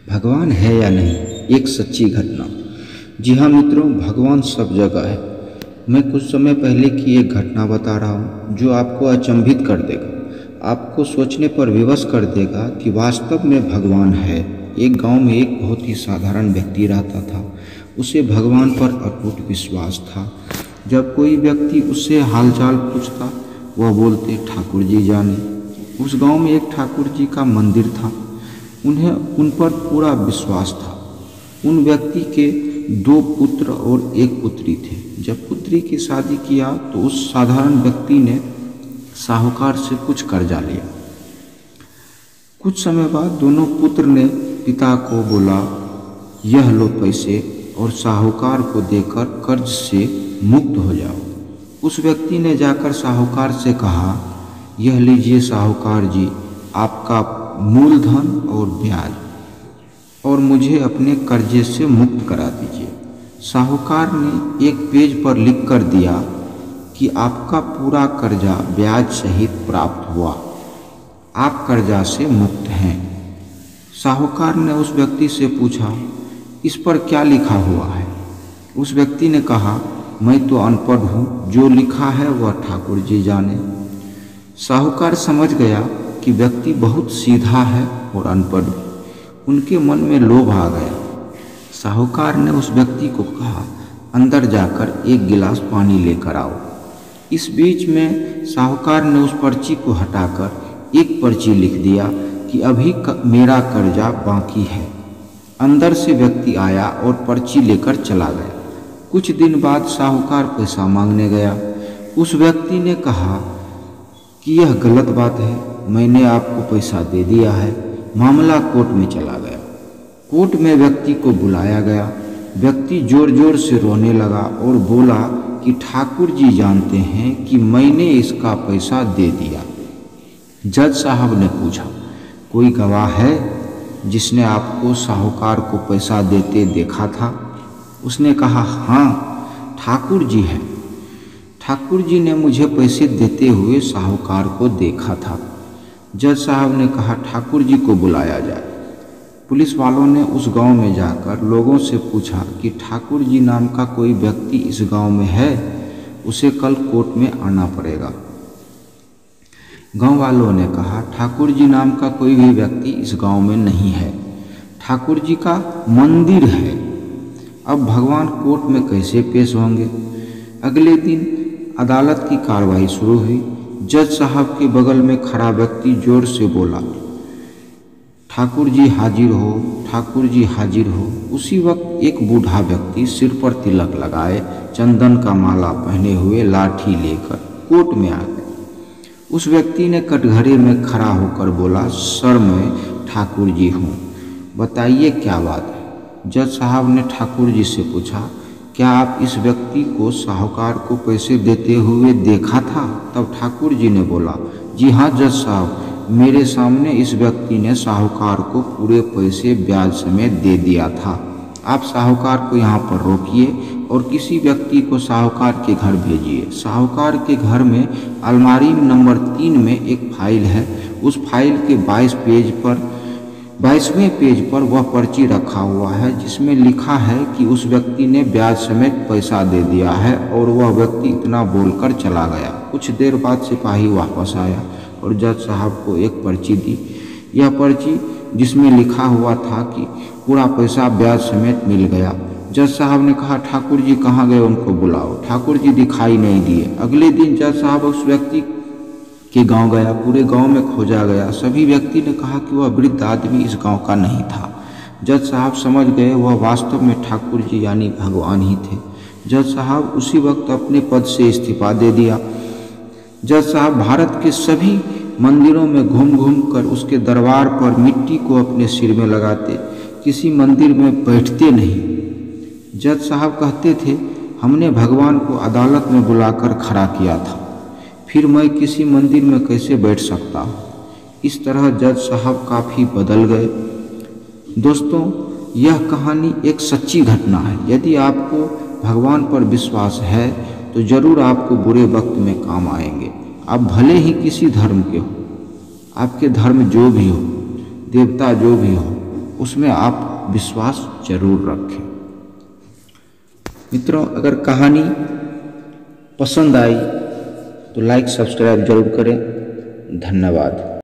भगवान है या नहीं, एक सच्ची घटना। जी हाँ मित्रों, भगवान सब जगह है। मैं कुछ समय पहले की एक घटना बता रहा हूँ जो आपको अचंभित कर देगा, आपको सोचने पर विवश कर देगा कि वास्तव में भगवान है। एक गांव में एक बहुत ही साधारण व्यक्ति रहता था। उसे भगवान पर अटूट विश्वास था। जब कोई व्यक्ति उससे हालचाल पूछता, वह बोलते ठाकुर जी जाने। उस गांव में एक ठाकुर जी का मंदिर था। उन्हें उन पर पूरा विश्वास था। उन व्यक्ति के 2 पुत्र और 1 पुत्री थे। जब पुत्री की शादी किया तो उस साधारण व्यक्ति ने साहूकार से कुछ कर्जा लिया। कुछ समय बाद दोनों पुत्र ने पिता को बोला, यह लो पैसे और साहूकार को देकर कर्ज से मुक्त हो जाओ। उस व्यक्ति ने जाकर साहूकार से कहा, यह लीजिए साहूकार जी, आपका मूलधन और ब्याज, और मुझे अपने कर्जे से मुक्त करा दीजिए। साहूकार ने एक पेज पर लिख कर दिया कि आपका पूरा कर्जा ब्याज सहित प्राप्त हुआ, आप कर्जा से मुक्त हैं। साहूकार ने उस व्यक्ति से पूछा, इस पर क्या लिखा हुआ है? उस व्यक्ति ने कहा, मैं तो अनपढ़ हूँ, जो लिखा है वह ठाकुर जी जाने। साहूकार समझ गया कि व्यक्ति बहुत सीधा है और अनपढ़ भी। उनके मन में लोभ आ गया। साहूकार ने उस व्यक्ति को कहा, अंदर जाकर 1 गिलास पानी लेकर आओ। इस बीच में साहूकार ने उस पर्ची को हटाकर एक पर्ची लिख दिया कि अभी मेरा कर्जा बाकी है। अंदर से व्यक्ति आया और पर्ची लेकर चला गया। कुछ दिन बाद साहूकार पैसा मांगने गया। उस व्यक्ति ने कहा कि यह गलत बात है, मैंने आपको पैसा दे दिया है। मामला कोर्ट में चला गया। कोर्ट में व्यक्ति को बुलाया गया। व्यक्ति जोर जोर से रोने लगा और बोला कि ठाकुर जी जानते हैं कि मैंने इसका पैसा दे दिया। जज साहब ने पूछा, कोई गवाह है जिसने आपको साहूकार को पैसा देते देखा था? उसने कहा, हाँ, ठाकुर जी है। ठाकुर जी ने मुझे पैसे देते हुए साहूकार को देखा था। जज साहब ने कहा, ठाकुर जी को बुलाया जाए। पुलिस वालों ने उस गांव में जाकर लोगों से पूछा कि ठाकुर जी नाम का कोई व्यक्ति इस गांव में है, उसे कल कोर्ट में आना पड़ेगा। गांव वालों ने कहा, ठाकुर जी नाम का कोई भी व्यक्ति इस गांव में नहीं है, ठाकुर जी का मंदिर है। अब भगवान कोर्ट में कैसे पेश होंगे? अगले दिन अदालत की कार्रवाई शुरू हुई। जज साहब के बगल में खड़ा व्यक्ति जोर से बोला, ठाकुर जी हाजिर हो, ठाकुर जी हाजिर हो। उसी वक्त एक बूढ़ा व्यक्ति सिर पर तिलक लगाए, चंदन का माला पहने हुए लाठी लेकर कोर्ट में आ गया। उस व्यक्ति ने कटघरे में खड़ा होकर बोला, सर मैं ठाकुर जी हूँ, बताइए क्या बात है? जज साहब ने ठाकुर जी से पूछा, क्या आप इस व्यक्ति को साहूकार को पैसे देते हुए देखा था? तब ठाकुर जी ने बोला, जी हाँ जज साहब, मेरे सामने इस व्यक्ति ने साहूकार को पूरे पैसे ब्याज समेत दे दिया था। आप साहूकार को यहाँ पर रोकिए और किसी व्यक्ति को साहूकार के घर भेजिए। साहूकार के घर में अलमारी नंबर 3 में एक फाइल है। उस फाइल के 22वें पेज पर वह पर्ची रखा हुआ है जिसमें लिखा है कि उस व्यक्ति ने ब्याज समेत पैसा दे दिया है, और वह व्यक्ति इतना बोलकर चला गया। कुछ देर बाद सिपाही वापस आया और जज साहब को एक पर्ची दी। यह पर्ची जिसमें लिखा हुआ था कि पूरा पैसा ब्याज समेत मिल गया। जज साहब ने कहा, ठाकुर जी कहाँ गए, उनको बुलाओ। ठाकुर जी दिखाई नहीं दिए। अगले दिन जज साहब उस व्यक्ति के गांव गया। पूरे गांव में खोजा गया। सभी व्यक्ति ने कहा कि वह वृद्ध आदमी इस गांव का नहीं था। जज साहब समझ गए वह वास्तव में ठाकुर जी यानी भगवान ही थे। जज साहब उसी वक्त अपने पद से इस्तीफा दे दिया। जज साहब भारत के सभी मंदिरों में घूम घूम कर उसके दरबार पर मिट्टी को अपने सिर में लगाते, किसी मंदिर में बैठते नहीं। जज साहब कहते थे, हमने भगवान को अदालत में बुलाकर खड़ा किया था, फिर मैं किसी मंदिर में कैसे बैठ सकता हूँ? इस तरह जज साहब काफ़ी बदल गए। दोस्तों, यह कहानी एक सच्ची घटना है। यदि आपको भगवान पर विश्वास है तो ज़रूर आपको बुरे वक्त में काम आएंगे। आप भले ही किसी धर्म के हो, आपके धर्म जो भी हो, देवता जो भी हो, उसमें आप विश्वास जरूर रखें। मित्रों, अगर कहानी पसंद आई तो लाइक सब्सक्राइब जरूर करें। धन्यवाद।